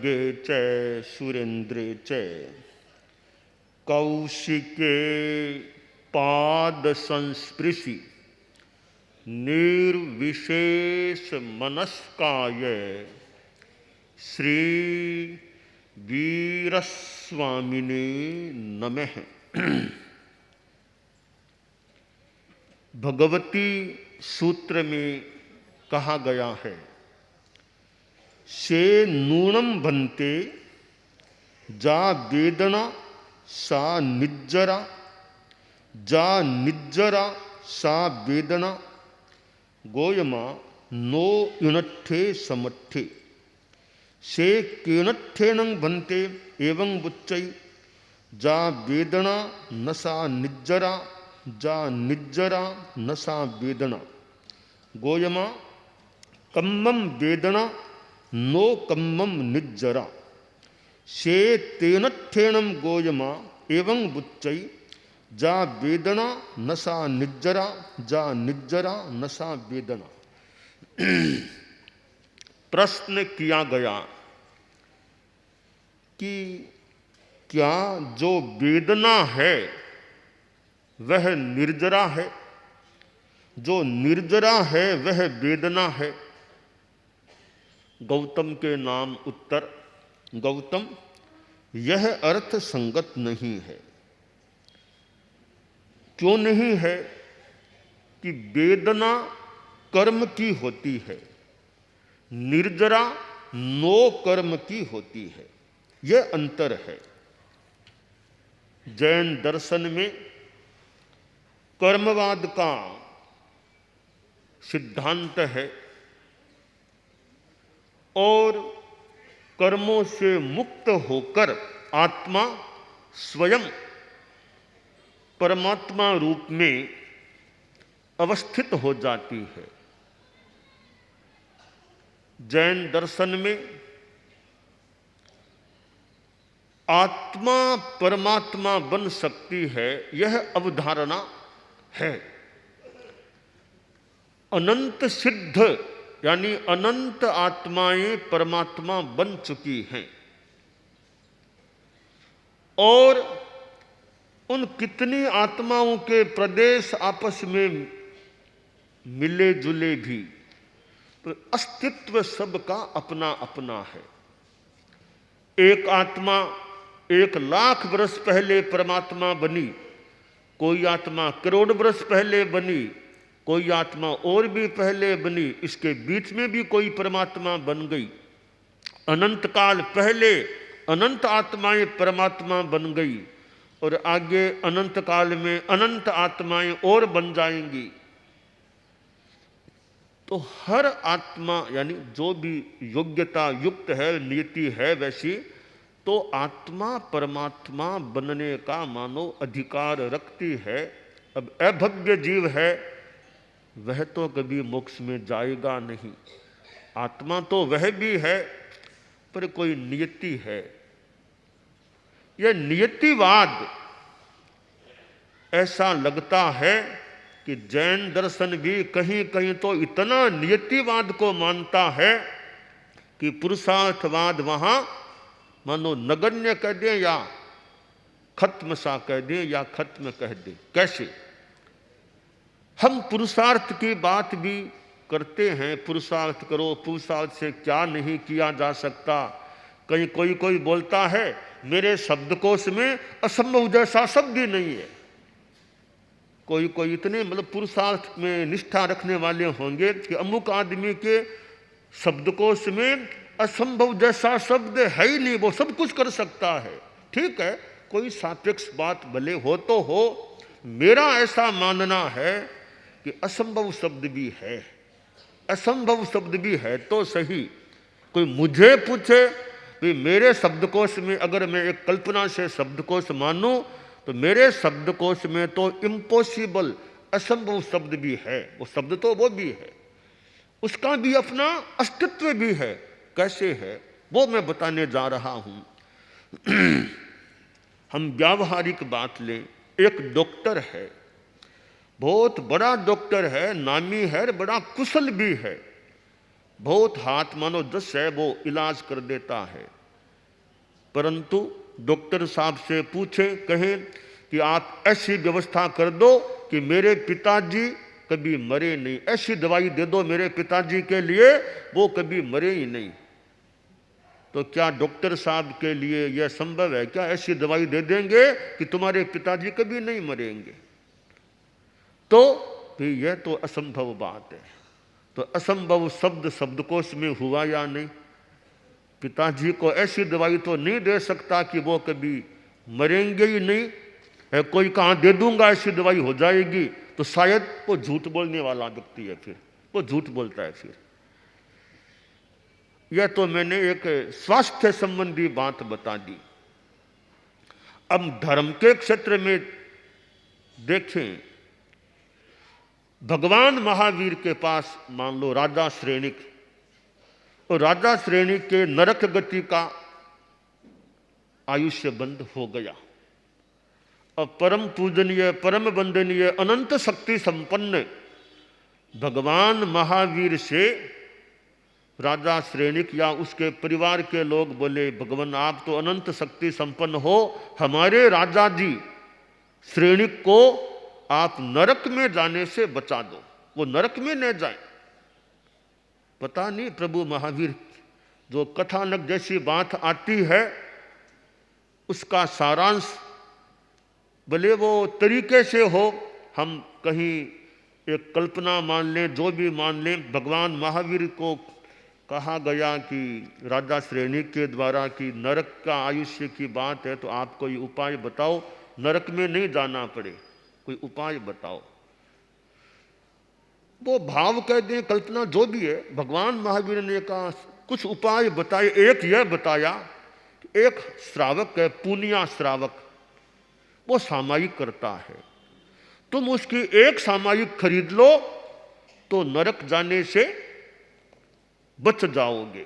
खड्गे च सुरेंद्रे च कौशिके पाद संस्पृशि निर्विशेष मनस्काय श्री वीरस्वामिने नमः। भगवती सूत्र में कहा गया है, से नूनम बनते जा वेदना सा निज्जरा, जा निज्जरा सा वेदना, गोयमा नो युनट्ठे समट्ठे, से केनट्ठेनं बनते एवं बुच्चै, जा वेदना न सा निज्जरा, जा निज्जरा न सा वेदना, गोयमा कम्मम वेदना नो कम्मम निज्जरा, से तेनट्ठेनं गोयमा एवं बुच्चै, जा वेदना न सा निज्जरा, जा निज्जरा न सा वेदना। प्रश्न किया गया कि क्या जो वेदना है वह निर्जरा है, जो निर्जरा है वह वेदना है? गौतम के नाम उत्तर, गौतम यह अर्थ संगत नहीं है। क्यों नहीं है? कि वेदना कर्म की होती है, निर्जरा नो कर्म की होती है, यह अंतर है। जैन दर्शन में कर्मवाद का सिद्धांत है और कर्मों से मुक्त होकर आत्मा स्वयं परमात्मा रूप में अवस्थित हो जाती है। जैन दर्शन में आत्मा परमात्मा बन सकती है, यह अवधारणा है। अनंत सिद्ध यानी अनंत आत्माएं परमात्मा बन चुकी हैं और उन कितनी आत्माओं के प्रदेश आपस में मिले जुले भी, तो अस्तित्व सबका अपना अपना है। एक आत्मा 1,00,000 वर्ष पहले परमात्मा बनी, कोई आत्मा करोड़ वर्ष पहले बनी, कोई आत्मा और भी पहले बनी, इसके बीच में भी कोई परमात्मा बन गई। अनंत काल पहले अनंत आत्माएं परमात्मा बन गई और आगे अनंत काल में अनंत आत्माएं और बन जाएंगी। तो हर आत्मा यानी जो भी योग्यता युक्त है, नियति है वैसी, तो आत्मा परमात्मा बनने का मानो अधिकार रखती है। अब अभव्य जीव है, वह तो कभी मोक्ष में जाएगा नहीं। आत्मा तो वह भी है, पर कोई नियति है। यह नियतिवाद ऐसा लगता है कि जैन दर्शन भी कहीं कहीं तो इतना नियतिवाद को मानता है कि पुरुषार्थवाद वहां मानो नगण्य कह दे या खत्म सा कह दे या खत्म कह दे। कैसे? हम पुरुषार्थ की बात भी करते हैं, पुरुषार्थ करो, पुरुषार्थ से क्या नहीं किया जा सकता। कहीं कोई बोलता है मेरे शब्दकोश में असंभव जैसा शब्द ही नहीं है। कोई इतने मतलब पुरुषार्थ में निष्ठा रखने वाले होंगे कि अमुक आदमी के शब्दकोश में असंभव जैसा शब्द है ही नहीं, वो सब कुछ कर सकता है। ठीक है, कोई सापेक्ष बात भले हो तो हो, मेरा ऐसा मानना है कि असंभव शब्द भी है, असंभव शब्द भी है तो सही। कोई मुझे पूछे कि मेरे शब्दकोश में अगर मैं एक कल्पना से शब्दकोश मानूं तो मेरे शब्दकोश में तो इम्पॉसिबल असंभव शब्द भी है। वो शब्द तो वो भी है, उसका भी अपना अस्तित्व भी है। कैसे है वो मैं बताने जा रहा हूं। हम व्यावहारिक बात लें, एक डॉक्टर है, बहुत बड़ा डॉक्टर है, नामी है, बड़ा कुशल भी है, बहुत हाथ मानो 10 है, वो इलाज कर देता है। परंतु डॉक्टर साहब से पूछे, कहें कि आप ऐसी व्यवस्था कर दो कि मेरे पिताजी कभी मरे नहीं, ऐसी दवाई दे दो मेरे पिताजी के लिए वो कभी मरे ही नहीं। तो क्या डॉक्टर साहब के लिए यह संभव है? क्या ऐसी दवाई दे देंगे कि तुम्हारे पिताजी कभी नहीं मरेंगे? तो भी यह तो असंभव बात है। तो असंभव शब्द शब्दकोश में हुआ या नहीं? पिताजी को ऐसी दवाई तो नहीं दे सकता कि वो कभी मरेंगे ही नहीं है। कोई कहाँ दे दूंगा ऐसी दवाई हो जाएगी, तो शायद वो झूठ बोलने वाला व्यक्ति है, फिर वो झूठ बोलता है। फिर यह तो मैंने एक स्वास्थ्य संबंधी बात बता दी। अब धर्म के क्षेत्र में देखें, भगवान महावीर के पास मान लो राजा श्रेणिक, और राजा श्रेणी के नरक गति का आयुष्य बंद हो गया। अब परम पूजनीय परम वंदनीय अनंत शक्ति संपन्न भगवान महावीर से राजा श्रेणिक या उसके परिवार के लोग बोले, भगवान आप तो अनंत शक्ति संपन्न हो, हमारे राजा जी श्रेणिक को आप नरक में जाने से बचा दो, वो नरक में न जाए। पता नहीं प्रभु महावीर जो कथानक जैसी बात आती है उसका सारांश भले वो तरीके से हो, हम कहीं एक कल्पना मान लें, जो भी मान लें, भगवान महावीर को कहा गया कि राजा श्रेणी के द्वारा कि नरक का आयुष्य की बात है, तो आप कोई उपाय बताओ, नरक में नहीं जाना पड़े, कोई उपाय बताओ। वो भाव कह दें, कल्पना जो भी है, भगवान महावीर ने कहा कुछ उपाय बताए। एक यह बताया कि एक श्रावक है, पुनिया श्रावक, वो सामायिक करता है, तुम उसकी एक सामायिक खरीद लो तो नरक जाने से बच जाओगे।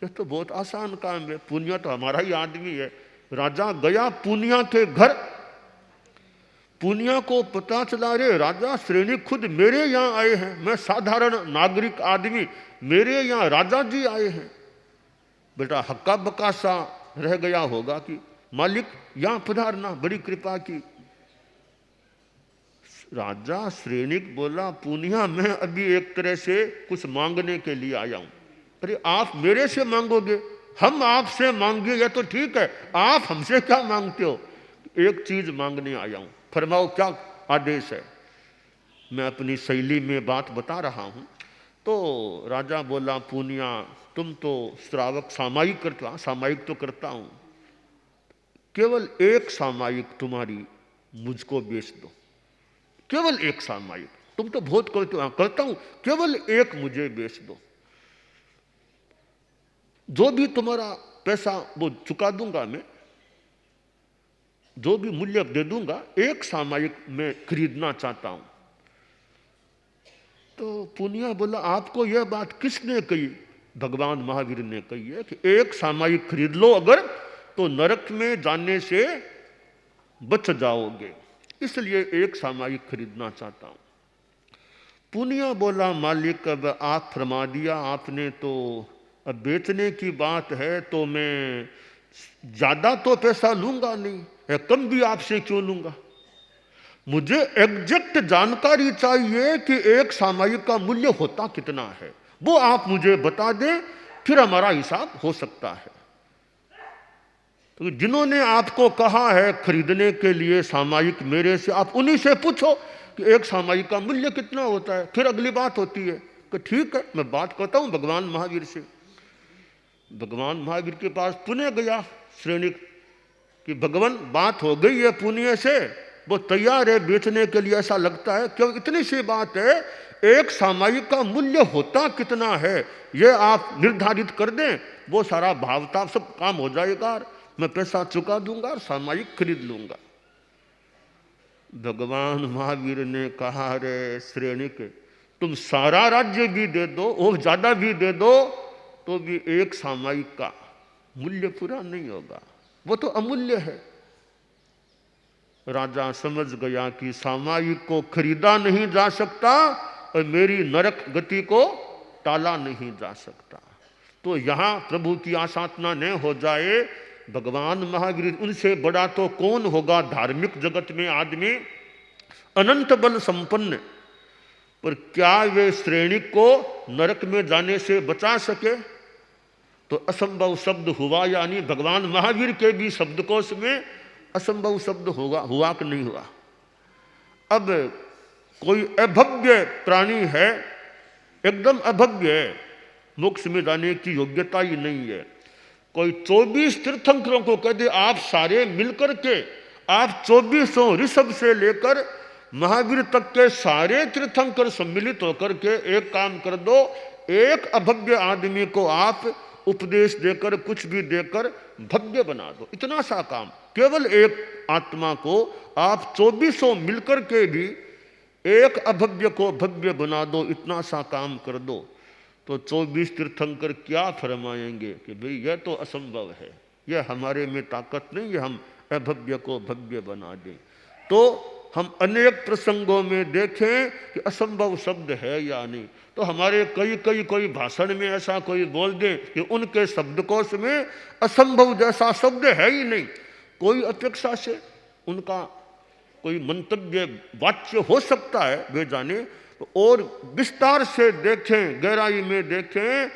यह तो बहुत आसान काम है, पुनिया तो हमारा ही आदमी है। राजा गया पुनिया के घर, पुनिया को पता चला रे राजा श्रेणी खुद मेरे यहाँ आए हैं, मैं साधारण नागरिक आदमी, मेरे यहाँ राजा जी आए हैं। बेटा हक्का बक्का सा रह गया होगा कि मालिक यहाँ पधारना, बड़ी कृपा की। राजा श्रेणिक बोला, पुनिया मैं अभी एक तरह से कुछ मांगने के लिए आया हूं। अरे आप मेरे से मांगोगे? हम आपसे मांगे या तो ठीक है, आप हमसे क्या मांगते हो? एक चीज मांगने आया हूं, फरमाओ क्या आदेश है। मैं अपनी शैली में बात बता रहा हूं। तो राजा बोला, पुनिया तुम तो श्रावक सामायिक करते हो। सामायिक तो करता हूं, केवल एक सामायिक तुम्हारी मुझको बेच दो, केवल एक सामायिक। तुम तो बहुत करते हो, करता हूं, केवल एक मुझे बेच दो, जो भी तुम्हारा पैसा वो चुका दूंगा मैं, जो भी मूल्य दे दूंगा, एक सामायिक मैं खरीदना चाहता हूं। तो पुनिया बोला, आपको यह बात किसने कही? भगवान महावीर ने कही है कि एक सामायिक खरीद लो अगर, तो नरक में जाने से बच जाओगे, इसलिए एक सामायिक खरीदना चाहता हूं। पुनिया बोला, मालिक अब आप फरमा दिया आपने, तो अब बेचने की बात है तो मैं ज्यादा तो पैसा लूंगा नहीं, कम भी आपसे क्यों लूंगा? मुझे एग्जैक्ट जानकारी चाहिए कि एक सामायिक का मूल्य होता कितना है, वो आप मुझे बता दें, फिर हमारा हिसाब हो सकता है। तो जिन्होंने आपको कहा है खरीदने के लिए सामायिक मेरे से, आप उन्हीं से पूछो कि एक सामायिक का मूल्य कितना होता है, फिर अगली बात होती है कि ठीक है मैं बात करता हूं भगवान महावीर से। भगवान महावीर के पास पुण्य गया श्रेणिक कि भगवान बात हो गई है पुण्य से, वो तैयार है बेचने के लिए, ऐसा लगता है। क्यों? इतनी सी बात है, एक सामायिक का मूल्य होता कितना है ये आप निर्धारित कर दें, वो सारा भावताप सब काम हो जाएगा, मैं पैसा चुका दूंगा और सामायिक खरीद लूंगा। भगवान महावीर ने कहा, रे श्रेणिक तुम सारा राज्य भी दे दो और ज्यादा भी दे दो तो भी एक सामायिक का मूल्य पूरा नहीं होगा, वो तो अमूल्य है। राजा समझ गया कि सामायिक को खरीदा नहीं जा सकता और मेरी नरक गति को टाला नहीं जा सकता। तो यहां प्रभु की आसाधना न हो जाए भगवान महावीर, उनसे बड़ा तो कौन होगा धार्मिक जगत में आदमी, अनंत बल संपन्न, पर क्या वे श्रेणी को नरक में जाने से बचा सके? तो असंभव शब्द हुआ, यानी भगवान महावीर के भी शब्दकोश में असंभव शब्द हुआ कि नहीं हुआ। अब कोई अभव्य प्राणी है, एकदम अभव्य है, मोक्ष में जाने की योग्यता ही नहीं है। कोई 24 तीर्थंकरों को कह दे आप सारे मिलकर के, आप 2400 ऋषभ से लेकर महावीर तक के सारे तीर्थंकर सम्मिलित होकर के एक काम कर दो, एक अभव्य आदमी को आप उपदेश देकर, कुछ भी देकर भव्य बना दो। इतना सा काम, केवल एक आत्मा को आप 2400 मिलकर के भी एक अभव्य को भव्य बना दो, इतना सा काम कर दो। तो 24 तीर्थंकर क्या फरमाएंगे कि भाई यह तो असंभव है, यह हमारे में ताकत नहीं है, हम अभव्य को भव्य बना दें। तो हम अनेक प्रसंगों में देखें कि असंभव शब्द है या नहीं, तो हमारे कोई भाषण में ऐसा कोई बोल दे कि उनके शब्दकोश में असंभव जैसा शब्द है ही नहीं, कोई अपेक्षा से उनका कोई मंतव्य वाच्य हो सकता है, वे जाने। और विस्तार से देखें, गहराई में देखें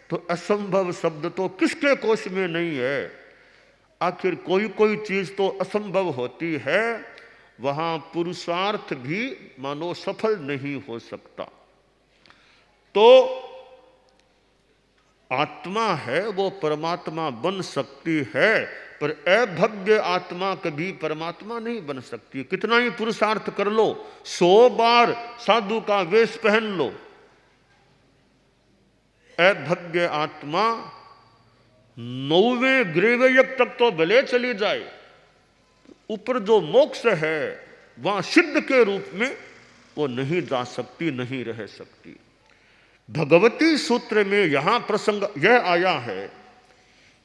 तो असंभव शब्द तो किसके कोश में नहीं है। आखिर कोई चीज तो असंभव होती है, वहां पुरुषार्थ भी मानो सफल नहीं हो सकता। तो आत्मा है वो परमात्मा बन सकती है, पर अभव्य आत्मा कभी परमात्मा नहीं बन सकती। कितना ही पुरुषार्थ कर लो, 100 बार साधु का वेश पहन लो, अभव्य आत्मा 9वें ग्रीवयक तक तो भले चली जाए, ऊपर जो मोक्ष है वहां सिद्ध के रूप में वो नहीं जा सकती, नहीं रह सकती। भगवती सूत्र में यहां प्रसंग यह आया है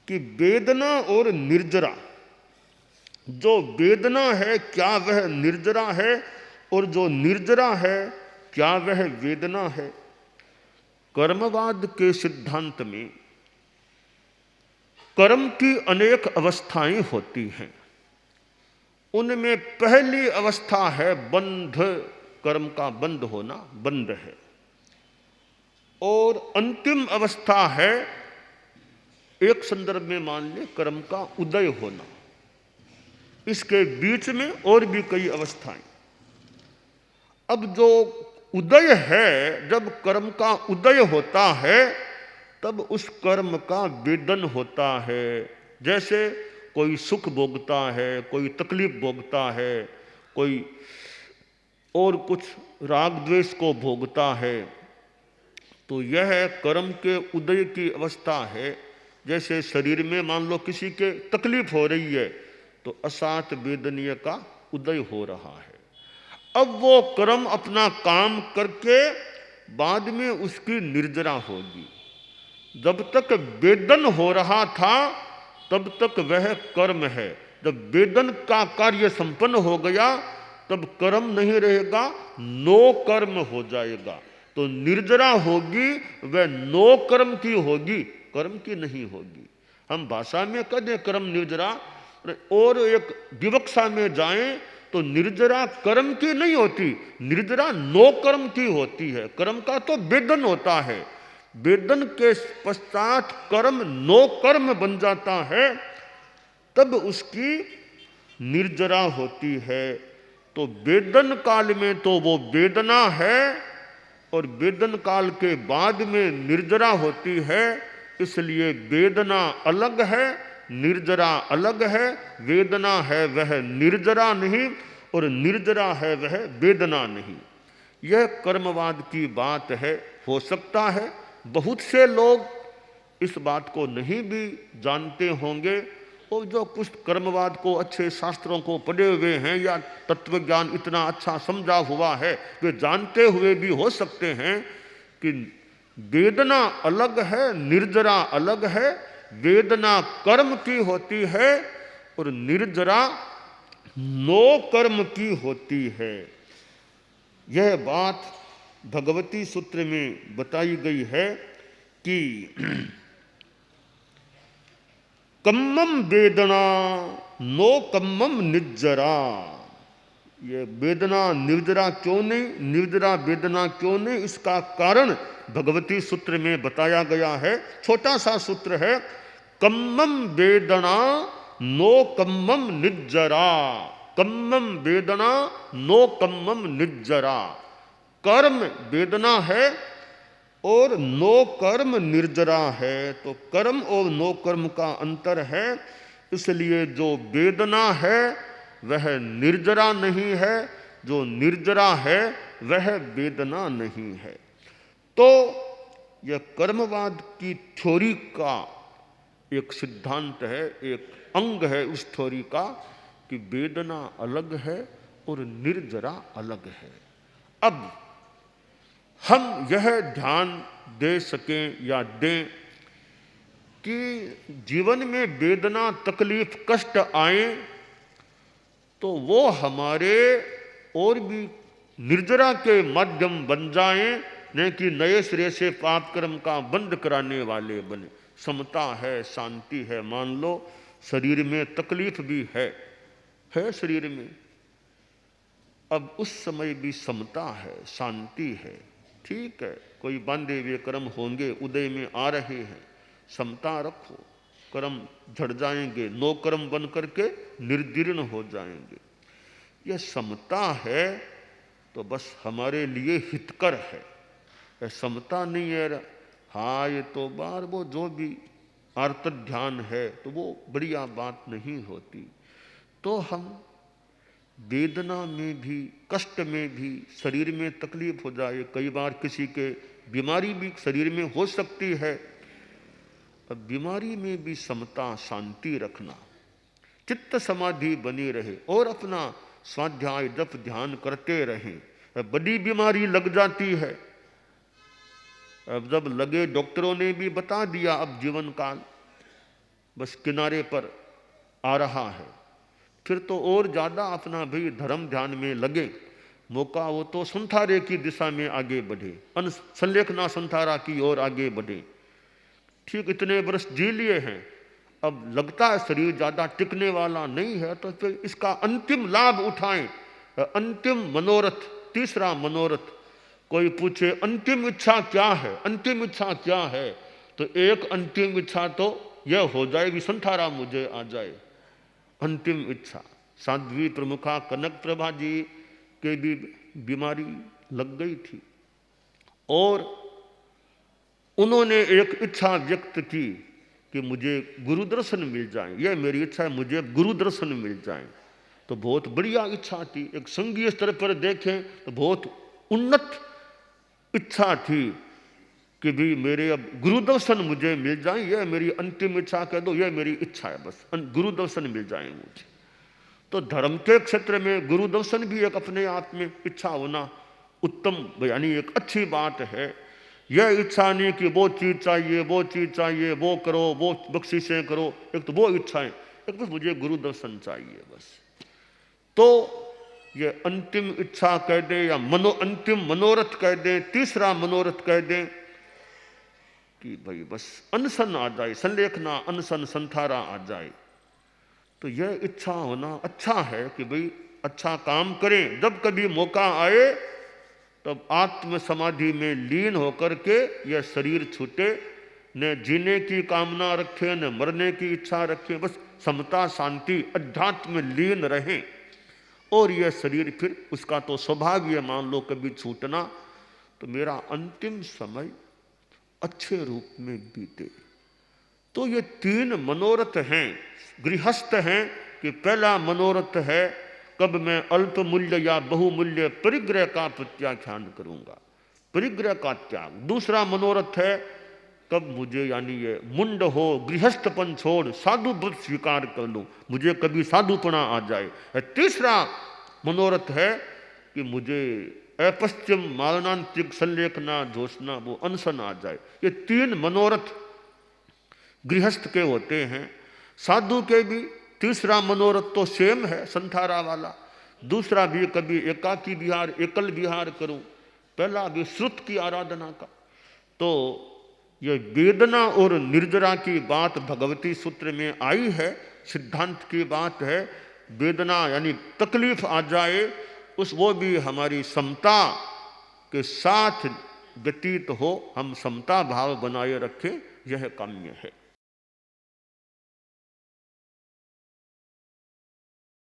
कि वेदना और निर्जरा, जो वेदना है क्या वह निर्जरा है, और जो निर्जरा है क्या वह वेदना है। कर्मवाद के सिद्धांत में कर्म की अनेक अवस्थाएं होती हैं, उनमें पहली अवस्था है बंध, कर्म का बंद होना, बंद है। और अंतिम अवस्था है, एक संदर्भ में मान ले, कर्म का उदय होना। इसके बीच में और भी कई अवस्थाएं। अब जो उदय है, जब कर्म का उदय होता है तब उस कर्म का वेदन होता है। जैसे कोई सुख भोगता है, कोई तकलीफ भोगता है, कोई और कुछ राग द्वेष को भोगता है, तो यह कर्म के उदय की अवस्था है। जैसे शरीर में मान लो किसी के तकलीफ हो रही है, तो असात वेदनीय का उदय हो रहा है। अब वो कर्म अपना काम करके बाद में उसकी निर्जरा होगी। जब तक वेदन हो रहा था तब तक वह कर्म है, जब वेदन का कार्य संपन्न हो गया तब कर्म नहीं रहेगा, नो कर्म हो जाएगा। तो निर्जरा होगी वह नो कर्म की होगी, कर्म की नहीं होगी। हम भाषा में कह दें कर्म निर्जरा, और एक विवक्षा में जाएं तो निर्जरा कर्म की नहीं होती, निर्जरा नो कर्म की होती है। कर्म का तो वेदन होता है, वेदन के पश्चात कर्म नो कर्म बन जाता है, तब उसकी निर्जरा होती है। तो वेदन काल में तो वो वेदना है, और वेदन काल के बाद में निर्जरा होती है। इसलिए वेदना अलग है, निर्जरा अलग है। वेदना है वह निर्जरा नहीं, और निर्जरा है वह वेदना नहीं। यह कर्मवाद की बात है। हो सकता है बहुत से लोग इस बात को नहीं भी जानते होंगे, और जो कुछ कर्मवाद को अच्छे शास्त्रों को पढ़े हुए हैं या तत्व ज्ञान इतना अच्छा समझा हुआ है, वे जानते हुए भी हो सकते हैं कि वेदना अलग है, निर्जरा अलग है। वेदना कर्म की होती है और निर्जरा नो कर्म की होती है। यह बात भगवती सूत्र में बताई गई है कि कम्मम वेदना नो कम्मम निर्जरा। ये वेदना निर्जरा क्यों नहीं, निर्जरा वेदना क्यों नहीं, इसका कारण भगवती सूत्र में बताया गया है। छोटा सा सूत्र है, कम्मम वेदना नो कम्मम निर्जरा। कम्मम वेदना नो कम्मम निर्जरा। कर्म वेदना है और नो कर्म निर्जरा है। तो कर्म और नो कर्म का अंतर है, इसलिए जो वेदना है वह निर्जरा नहीं है, जो निर्जरा है वह वेदना नहीं है। तो यह कर्मवाद की थ्योरी का एक सिद्धांत है, एक अंग है उस थ्योरी का, कि वेदना अलग है और निर्जरा अलग है। अब हम यह ध्यान दे सकें या दें कि जीवन में वेदना तकलीफ कष्ट आए तो वो हमारे और भी निर्जरा के माध्यम बन जाएं, न कि नए सिरे से पाप कर्म का बंद कराने वाले बने। समता है, शांति है। मान लो शरीर में तकलीफ भी है शरीर में, अब उस समय भी समता है, शांति है, ठीक है। कोई बांधे हुए कर्म होंगे, उदय में आ रहे हैं, समता रखो, कर्म झड़ जाएंगे, नो कर्म बन करके निर्जीर्ण हो जाएंगे। यह समता है तो बस हमारे लिए हितकर है। यह समता नहीं है, हाँ ये तो बार वो जो भी आर्त ध्यान है तो वो बढ़िया बात नहीं होती। तो हम वेदना में भी, कष्ट में भी, शरीर में तकलीफ हो जाए, कई बार किसी के बीमारी भी शरीर में हो सकती है, अब बीमारी में भी समता शांति रखना, चित्त समाधि बनी रहे और अपना स्वाध्याय जप ध्यान करते रहें। बड़ी बीमारी लग जाती है, अब जब लगे डॉक्टरों ने भी बता दिया अब जीवन काल बस किनारे पर आ रहा है, फिर तो और ज्यादा अपना भी धर्म ध्यान में लगे। मौका हो तो संथारे की दिशा में आगे बढ़े, संलेखना संथारा की ओर आगे बढ़े। ठीक इतने वर्ष जी लिए हैं, अब लगता है शरीर ज्यादा टिकने वाला नहीं है, तो फिर इसका अंतिम लाभ उठाएं। अंतिम मनोरथ, तीसरा मनोरथ। कोई पूछे अंतिम इच्छा क्या है, अंतिम इच्छा क्या है, तो एक अंतिम इच्छा तो यह हो जाए कि संथारा मुझे आ जाए। अंतिम इच्छा। साध्वी प्रमुखा कनक प्रभा जी के भी बीमारी लग गई थी और उन्होंने एक इच्छा व्यक्त की कि मुझे गुरु दर्शन मिल जाए, यह मेरी इच्छा है, मुझे गुरु दर्शन मिल जाए। तो बहुत बढ़िया इच्छा थी, एक संघीय स्तर पर देखें तो बहुत उन्नत इच्छा थी कि भी मेरे अब गुरु दर्शन मुझे मिल जाए, यह मेरी अंतिम इच्छा कह दो, यह मेरी इच्छा है, बस गुरु दर्शन मिल जाए मुझे। तो धर्म के क्षेत्र में गुरु दर्शन भी एक अपने आप में इच्छा होना उत्तम, यानी एक अच्छी बात है। यह इच्छा नहीं कि वो चीज चाहिए, वो चीज चाहिए, वो करो, वो बख्शिशें करो, एक तो वो इच्छाएं, एक बस मुझे गुरु दर्शन चाहिए बस। तो ये अंतिम इच्छा कह दे या अंतिम मनोरथ कह दे, तीसरा मनोरथ कह दे कि भाई बस अनशन आ जाए, संलेखना अनशन संथारा आ जाए। तो यह इच्छा होना अच्छा है कि भाई अच्छा काम करें, जब कभी मौका आए तब आत्म समाधि में लीन होकर के यह शरीर छूटे, न जीने की कामना रखे, न मरने की इच्छा रखे, बस समता शांति अध्यात्म में लीन रहें और यह शरीर फिर उसका तो स्वभाव है, मान लो कभी छूटना, तो मेरा अंतिम समय अच्छे रूप में बीते। तो ये तीन मनोरथ हैं, गृहस्थ हैं कि पहला मनोरथ है कब मैं अल्प मूल्य या बहुमूल्य परिग्रह का प्रत्याख्यान करूंगा, परिग्रह का त्याग। दूसरा मनोरथ है कब मुझे यानी ये मुंड हो, गृहस्थपन छोड़ साधु व्रत स्वीकार कर लूं, मुझे कभी साधुपना आ जाए। तीसरा मनोरथ है कि मुझे अपश्चिम मारणांतिक संलेखना जोशना वो अनशन आ जाए। ये तीन मनोरथ गृहस्थ के होते हैं। साधु के भी तीसरा मनोरथ तो सेम है संथारा वाला, दूसरा भी कभी एकाकी विहार एकल विहार करूं, पहला भी श्रुत की आराधना का। तो ये वेदना और निर्जरा की बात भगवती सूत्र में आई है, सिद्धांत की बात है। वेदना यानी तकलीफ आ जाए उस वो भी हमारी समता के साथ व्यतीत हो, हम समता भाव बनाए रखें, यह काम्य है।